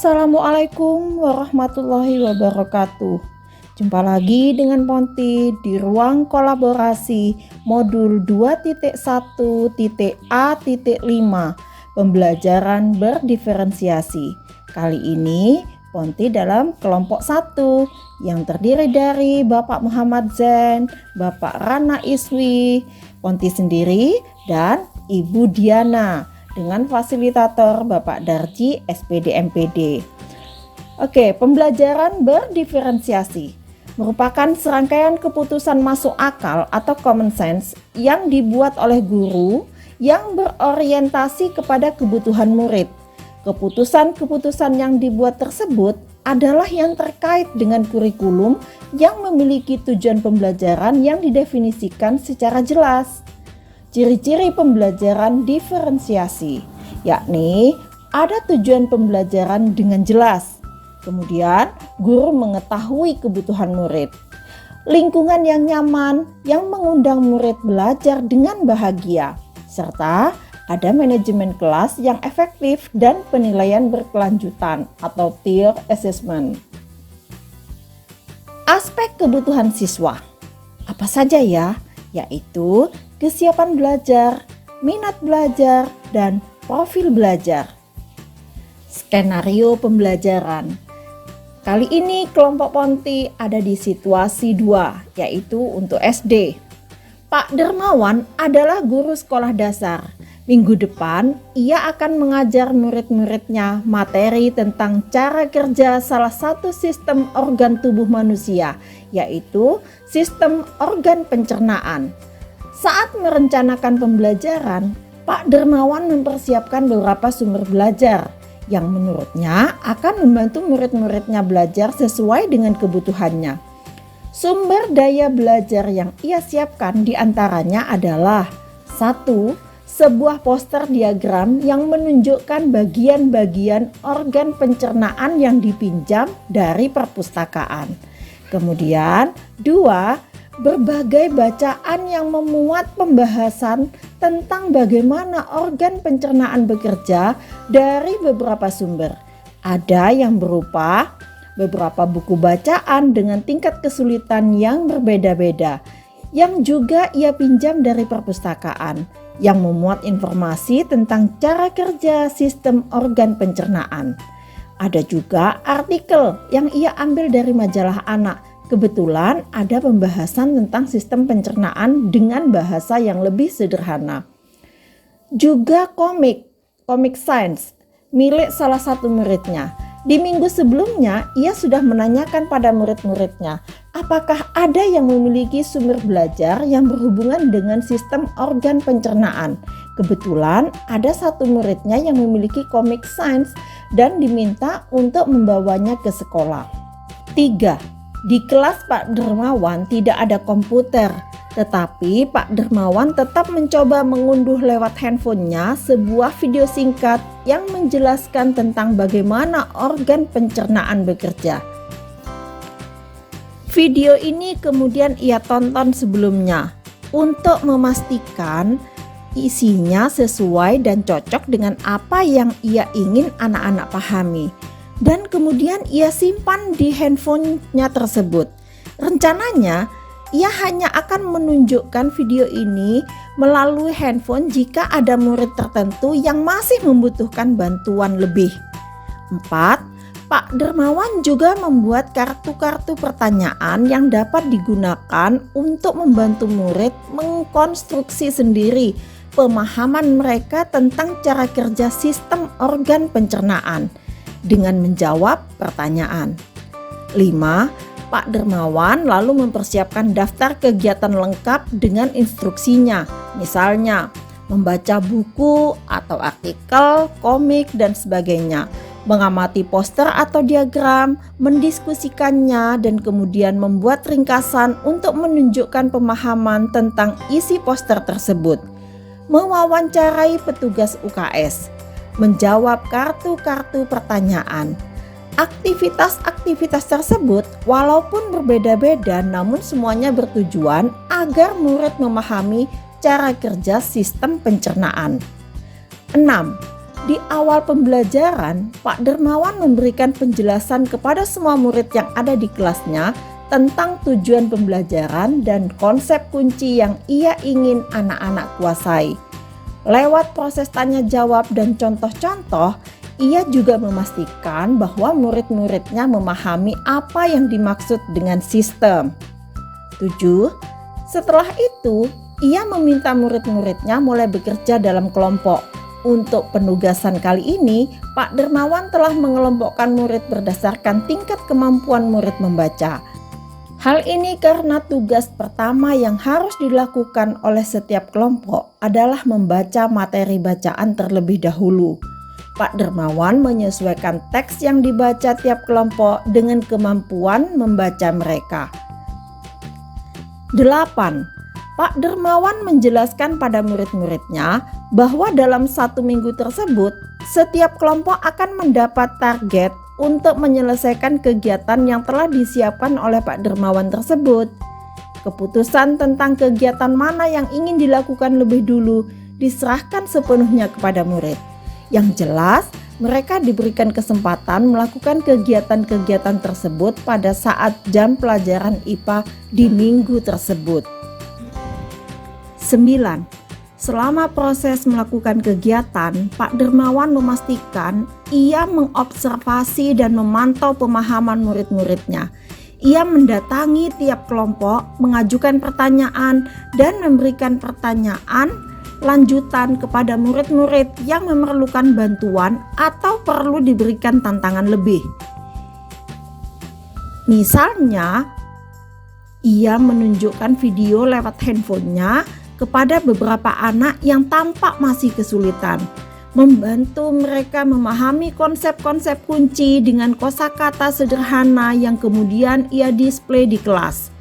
Assalamualaikum warahmatullahi wabarakatuh. Jumpa lagi dengan Ponti di ruang kolaborasi modul 2.1.A.5 pembelajaran berdiferensiasi. Kali ini Ponti dalam kelompok 1 yang terdiri dari Bapak Muhammad Zain, Bapak Rana Iswi, Ponti sendiri, dan Ibu Diana dengan fasilitator Bapak Darji SPD MPD. Oke, pembelajaran berdiferensiasi merupakan serangkaian keputusan masuk akal atau common sense yang dibuat oleh guru yang berorientasi kepada kebutuhan murid. Keputusan-keputusan yang dibuat tersebut adalah yang terkait dengan kurikulum yang memiliki tujuan pembelajaran yang didefinisikan secara jelas. Ciri-ciri pembelajaran diferensiasi, yakni ada tujuan pembelajaran dengan jelas. Kemudian, guru mengetahui kebutuhan murid. Lingkungan yang nyaman yang mengundang murid belajar dengan bahagia. Serta ada manajemen kelas yang efektif dan penilaian berkelanjutan atau peer assessment. Aspek kebutuhan siswa, apa saja ya? Yaitu kesiapan belajar, minat belajar, dan profil belajar. Skenario pembelajaran. Kali ini kelompok Ponti ada di situasi 2, yaitu untuk SD. Pak Dermawan adalah guru sekolah dasar. Minggu depan ia akan mengajar murid-muridnya materi tentang cara kerja salah satu sistem organ tubuh manusia, yaitu sistem organ pencernaan. Saat merencanakan pembelajaran, Pak Dermawan mempersiapkan beberapa sumber belajar yang menurutnya akan membantu murid-muridnya belajar sesuai dengan kebutuhannya. Sumber daya belajar yang ia siapkan diantaranya adalah 1. Sebuah poster diagram yang menunjukkan bagian-bagian organ pencernaan yang dipinjam dari perpustakaan. Kemudian 2. Berbagai bacaan yang memuat pembahasan tentang bagaimana organ pencernaan bekerja dari beberapa sumber. Ada yang berupa beberapa buku bacaan dengan tingkat kesulitan yang berbeda-beda, yang juga ia pinjam dari perpustakaan, yang memuat informasi tentang cara kerja sistem organ pencernaan. Ada juga artikel yang ia ambil dari majalah anak. Kebetulan ada pembahasan tentang sistem pencernaan dengan bahasa yang lebih sederhana. Juga komik science milik salah satu muridnya. Di minggu sebelumnya ia sudah menanyakan pada murid-muridnya apakah ada yang memiliki sumber belajar yang berhubungan dengan sistem organ pencernaan. Kebetulan ada satu muridnya yang memiliki komik science dan diminta untuk membawanya ke sekolah. 3. Di kelas Pak Dermawan tidak ada komputer, tetapi Pak Dermawan tetap mencoba mengunduh lewat handphonenya sebuah video singkat yang menjelaskan tentang bagaimana organ pencernaan bekerja. Video ini kemudian ia tonton sebelumnya untuk memastikan isinya sesuai dan cocok dengan apa yang ia ingin anak-anak pahami. Dan kemudian ia simpan di handphonenya tersebut. Rencananya ia hanya akan menunjukkan video ini melalui handphone jika ada murid tertentu yang masih membutuhkan bantuan lebih. 4. Pak Dermawan juga membuat kartu-kartu pertanyaan yang dapat digunakan untuk membantu murid mengkonstruksi sendiri pemahaman mereka tentang cara kerja sistem organ pencernaan dengan menjawab pertanyaan. 5. Pak Dermawan lalu mempersiapkan daftar kegiatan lengkap dengan instruksinya, misalnya membaca buku atau artikel, komik, dan sebagainya, mengamati poster atau diagram, mendiskusikannya, dan kemudian membuat ringkasan untuk menunjukkan pemahaman tentang isi poster tersebut, mewawancarai petugas UKS, menjawab kartu-kartu pertanyaan. Aktivitas-aktivitas tersebut walaupun berbeda-beda namun semuanya bertujuan agar murid memahami cara kerja sistem pencernaan. 6. Di awal pembelajaran, Pak Dermawan memberikan penjelasan kepada semua murid yang ada di kelasnya tentang tujuan pembelajaran dan konsep kunci yang ia ingin anak-anak kuasai. Lewat proses tanya jawab dan contoh-contoh, ia juga memastikan bahwa murid-muridnya memahami apa yang dimaksud dengan sistem. 7. Setelah itu, ia meminta murid-muridnya mulai bekerja dalam kelompok. Untuk penugasan kali ini, Pak Dermawan telah mengelompokkan murid berdasarkan tingkat kemampuan murid membaca. Hal ini karena tugas pertama yang harus dilakukan oleh setiap kelompok adalah membaca materi bacaan terlebih dahulu. Pak Dermawan menyesuaikan teks yang dibaca tiap kelompok dengan kemampuan membaca mereka. 8. Pak Dermawan menjelaskan pada murid-muridnya bahwa dalam 1 minggu tersebut, setiap kelompok akan mendapat target untuk menyelesaikan kegiatan yang telah disiapkan oleh Pak Dermawan tersebut. Keputusan tentang kegiatan mana yang ingin dilakukan lebih dulu diserahkan sepenuhnya kepada murid. Yang jelas, mereka diberikan kesempatan melakukan kegiatan-kegiatan tersebut pada saat jam pelajaran IPA di minggu tersebut. 9. Selama proses melakukan kegiatan, Pak Dermawan memastikan ia mengobservasi dan memantau pemahaman murid-muridnya. Ia mendatangi tiap kelompok, mengajukan pertanyaan, dan memberikan pertanyaan lanjutan kepada murid-murid yang memerlukan bantuan atau perlu diberikan tantangan lebih. Misalnya, ia menunjukkan video lewat handphonenya kepada beberapa anak yang tampak masih kesulitan, membantu mereka memahami konsep-konsep kunci dengan kosakata sederhana yang kemudian ia display di kelas.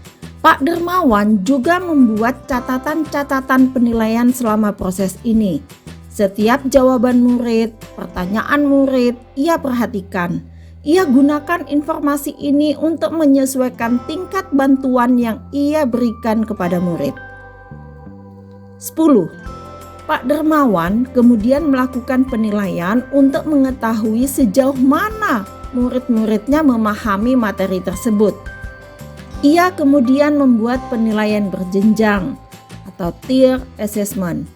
Pak Dermawan juga membuat catatan-catatan penilaian selama proses ini. Setiap jawaban murid, pertanyaan murid, ia perhatikan. Ia gunakan informasi ini untuk menyesuaikan tingkat bantuan yang ia berikan kepada murid. 10. Pak Dermawan kemudian melakukan penilaian untuk mengetahui sejauh mana murid-muridnya memahami materi tersebut. Ia kemudian membuat penilaian berjenjang atau tier assessment.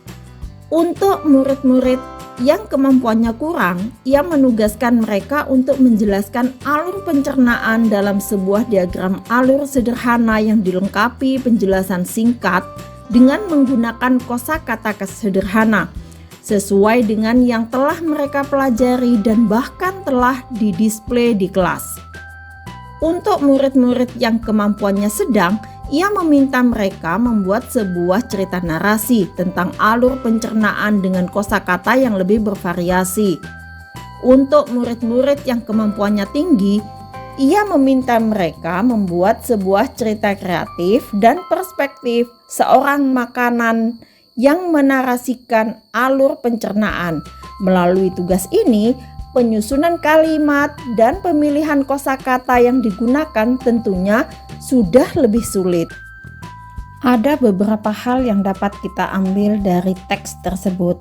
Untuk murid-murid yang kemampuannya kurang, ia menugaskan mereka untuk menjelaskan alur pencernaan dalam sebuah diagram alur sederhana yang dilengkapi penjelasan singkat dengan menggunakan kosakata sederhana sesuai dengan yang telah mereka pelajari dan bahkan telah didisplay di kelas. Untuk murid-murid yang kemampuannya sedang, ia meminta mereka membuat sebuah cerita narasi tentang alur pencernaan dengan kosakata yang lebih bervariasi. Untuk murid-murid yang kemampuannya tinggi, ia meminta mereka membuat sebuah cerita kreatif dan perspektif seorang makanan yang menarasikan alur pencernaan. Melalui tugas ini, penyusunan kalimat dan pemilihan kosakata yang digunakan tentunya sudah lebih sulit. Ada beberapa hal yang dapat kita ambil dari teks tersebut,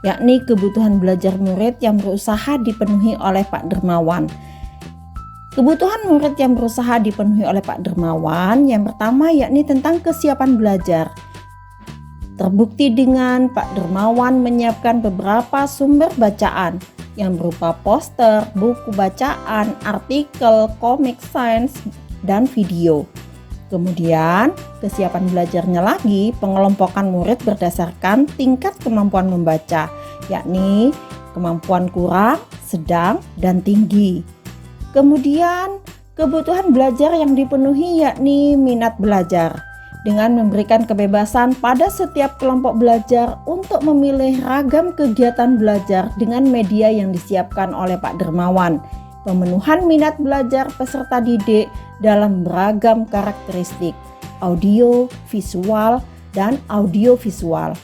yakni kebutuhan belajar murid yang berusaha dipenuhi oleh Pak Dermawan. Kebutuhan murid yang berusaha dipenuhi oleh Pak Dermawan yang pertama yakni tentang kesiapan belajar. Terbukti dengan Pak Dermawan menyiapkan beberapa sumber bacaan yang berupa poster, buku bacaan, artikel, komik sains, dan video. Kemudian, kesiapan belajarnya lagi pengelompokan murid berdasarkan tingkat kemampuan membaca, yakni kemampuan kurang, sedang, dan tinggi. Kemudian, kebutuhan belajar yang dipenuhi yakni minat belajar, dengan memberikan kebebasan pada setiap kelompok belajar untuk memilih ragam kegiatan belajar dengan media yang disiapkan oleh Pak Dermawan. Pemenuhan minat belajar peserta didik dalam beragam karakteristik, audio, visual, dan audiovisual.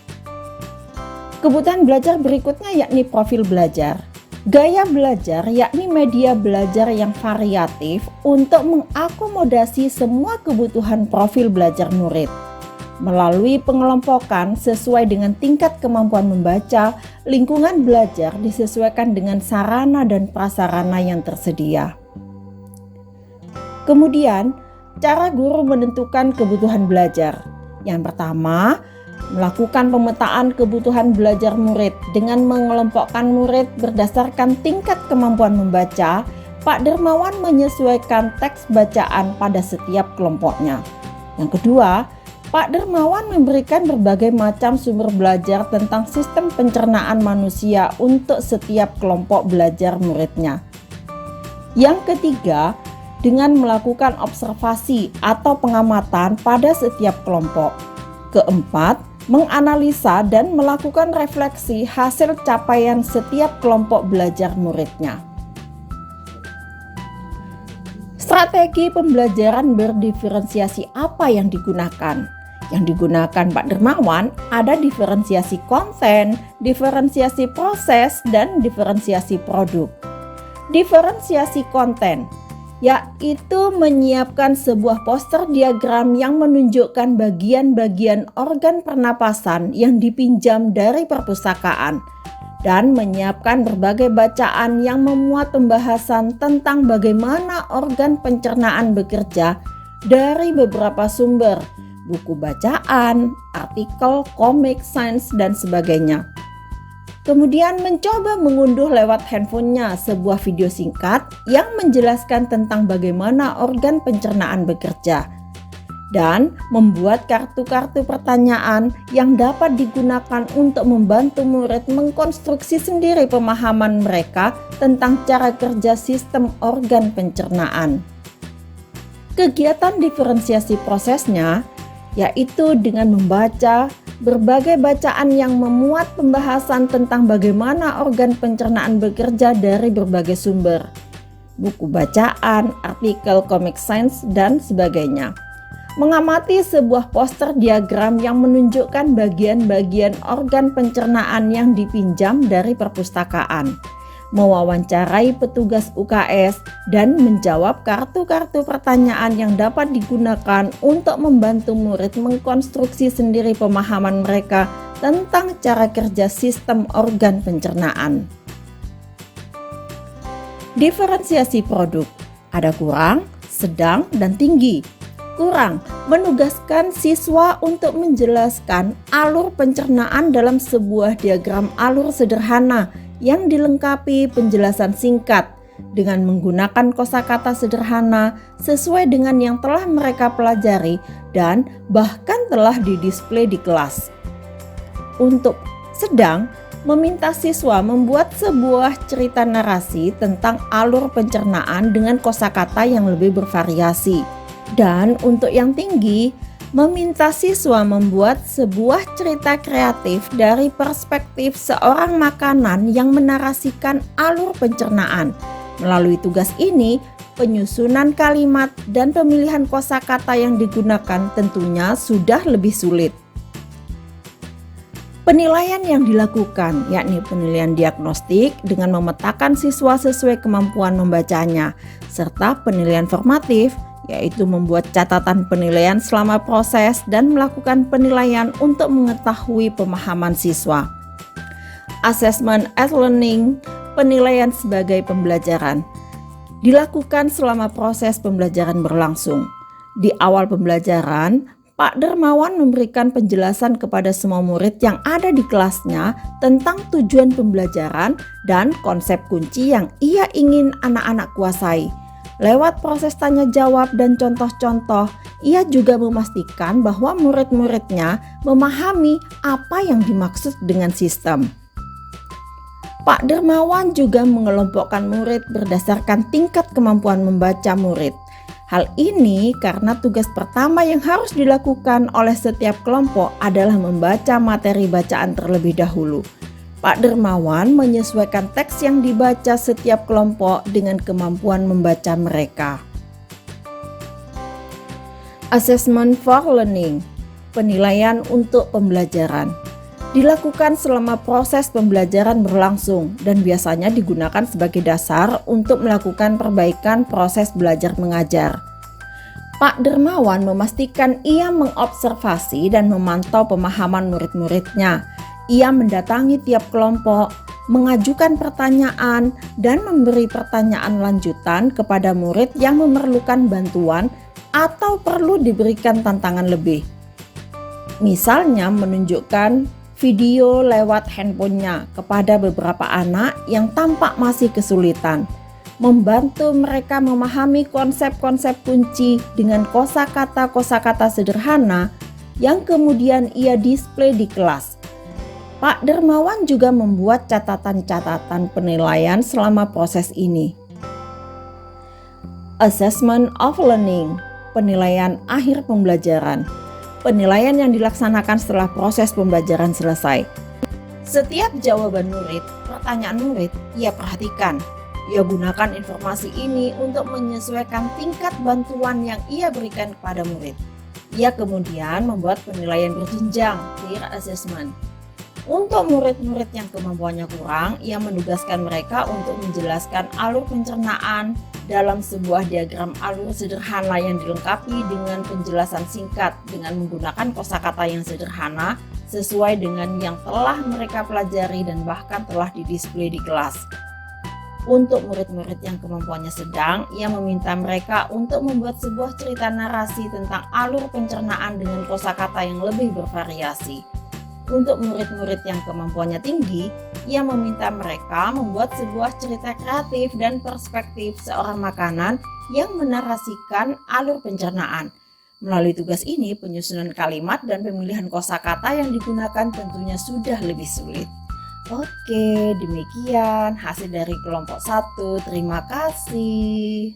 Kebutuhan belajar berikutnya yakni profil belajar. Gaya belajar yakni media belajar yang variatif untuk mengakomodasi semua kebutuhan profil belajar murid. Melalui pengelompokan sesuai dengan tingkat kemampuan membaca, lingkungan belajar disesuaikan dengan sarana dan prasarana yang tersedia. Kemudian, cara guru menentukan kebutuhan belajar. Yang pertama, melakukan pemetaan kebutuhan belajar murid dengan mengelompokkan murid berdasarkan tingkat kemampuan membaca. Pak Dermawan menyesuaikan teks bacaan pada setiap kelompoknya. Yang kedua, Pak Dermawan memberikan berbagai macam sumber belajar tentang sistem pencernaan manusia untuk setiap kelompok belajar muridnya. Yang ketiga, dengan melakukan observasi atau pengamatan pada setiap kelompok. Keempat, menganalisa dan melakukan refleksi hasil capaian setiap kelompok belajar muridnya. Strategi pembelajaran berdiferensiasi apa yang digunakan? Yang digunakan Pak Dermawan ada diferensiasi konten, diferensiasi proses, dan diferensiasi produk. Diferensiasi konten yaitu menyiapkan sebuah poster diagram yang menunjukkan bagian-bagian organ pernapasan yang dipinjam dari perpustakaan dan menyiapkan berbagai bacaan yang memuat pembahasan tentang bagaimana organ pencernaan bekerja dari beberapa sumber, buku bacaan, artikel, komik, sains, dan sebagainya. Kemudian mencoba mengunduh lewat handphonenya sebuah video singkat yang menjelaskan tentang bagaimana organ pencernaan bekerja dan membuat kartu-kartu pertanyaan yang dapat digunakan untuk membantu murid mengkonstruksi sendiri pemahaman mereka tentang cara kerja sistem organ pencernaan. Kegiatan diferensiasi prosesnya yaitu dengan membaca berbagai bacaan yang memuat pembahasan tentang bagaimana organ pencernaan bekerja dari berbagai sumber, buku bacaan, artikel, komik sains, dan sebagainya. Mengamati sebuah poster diagram yang menunjukkan bagian-bagian organ pencernaan yang dipinjam dari perpustakaan. Mewawancarai petugas UKS dan menjawab kartu-kartu pertanyaan yang dapat digunakan untuk membantu murid mengkonstruksi sendiri pemahaman mereka tentang cara kerja sistem organ pencernaan. Diferensiasi produk ada kurang, sedang, dan tinggi. Kurang menugaskan siswa untuk menjelaskan alur pencernaan dalam sebuah diagram alur sederhana yang dilengkapi penjelasan singkat dengan menggunakan kosakata sederhana sesuai dengan yang telah mereka pelajari dan bahkan telah didisplay di kelas. Untuk sedang, meminta siswa membuat sebuah cerita narasi tentang alur pencernaan dengan kosakata yang lebih bervariasi. Dan untuk yang tinggi, meminta siswa membuat sebuah cerita kreatif dari perspektif seorang makanan yang menarasikan alur pencernaan. Melalui tugas ini, penyusunan kalimat dan pemilihan kosakata yang digunakan tentunya sudah lebih sulit. Penilaian yang dilakukan yakni penilaian diagnostik dengan memetakan siswa sesuai kemampuan membacanya, serta penilaian formatif yaitu membuat catatan penilaian selama proses dan melakukan penilaian untuk mengetahui pemahaman siswa. Assessment as learning, penilaian sebagai pembelajaran, dilakukan selama proses pembelajaran berlangsung. Di awal pembelajaran, Pak Dermawan memberikan penjelasan kepada semua murid yang ada di kelasnya tentang tujuan pembelajaran dan konsep kunci yang ia ingin anak-anak kuasai. Lewat proses tanya jawab dan contoh-contoh, ia juga memastikan bahwa murid-muridnya memahami apa yang dimaksud dengan sistem. Pak Dermawan juga mengelompokkan murid berdasarkan tingkat kemampuan membaca murid. Hal ini karena tugas pertama yang harus dilakukan oleh setiap kelompok adalah membaca materi bacaan terlebih dahulu. Pak Dermawan menyesuaikan teks yang dibaca setiap kelompok dengan kemampuan membaca mereka. Assessment for learning, penilaian untuk pembelajaran, dilakukan selama proses pembelajaran berlangsung dan biasanya digunakan sebagai dasar untuk melakukan perbaikan proses belajar mengajar. Pak Dermawan memastikan ia mengobservasi dan memantau pemahaman murid-muridnya. Ia mendatangi tiap kelompok, mengajukan pertanyaan, dan memberi pertanyaan lanjutan kepada murid yang memerlukan bantuan atau perlu diberikan tantangan lebih. Misalnya menunjukkan video lewat handphonenya kepada beberapa anak yang tampak masih kesulitan, membantu mereka memahami konsep-konsep kunci dengan kosakata sederhana yang kemudian ia display di kelas. Pak Dermawan juga membuat catatan-catatan penilaian selama proses ini. Assessment of Learning, penilaian akhir pembelajaran. Penilaian yang dilaksanakan setelah proses pembelajaran selesai. Setiap jawaban murid, pertanyaan murid, ia perhatikan. Ia gunakan informasi ini untuk menyesuaikan tingkat bantuan yang ia berikan kepada murid. Ia kemudian membuat penilaian berjenjang, peer assessment. Untuk murid-murid yang kemampuannya kurang, ia menugaskan mereka untuk menjelaskan alur pencernaan dalam sebuah diagram alur sederhana yang dilengkapi dengan penjelasan singkat dengan menggunakan kosakata yang sederhana sesuai dengan yang telah mereka pelajari dan bahkan telah didisplay di kelas. Untuk murid-murid yang kemampuannya sedang, ia meminta mereka untuk membuat sebuah cerita narasi tentang alur pencernaan dengan kosakata yang lebih bervariasi. Untuk murid-murid yang kemampuannya tinggi, ia meminta mereka membuat sebuah cerita kreatif dan perspektif seorang makanan yang menarasikan alur pencernaan. Melalui tugas ini, penyusunan kalimat dan pemilihan kosakata yang digunakan tentunya sudah lebih sulit. Oke, demikian hasil dari kelompok 1. Terima kasih.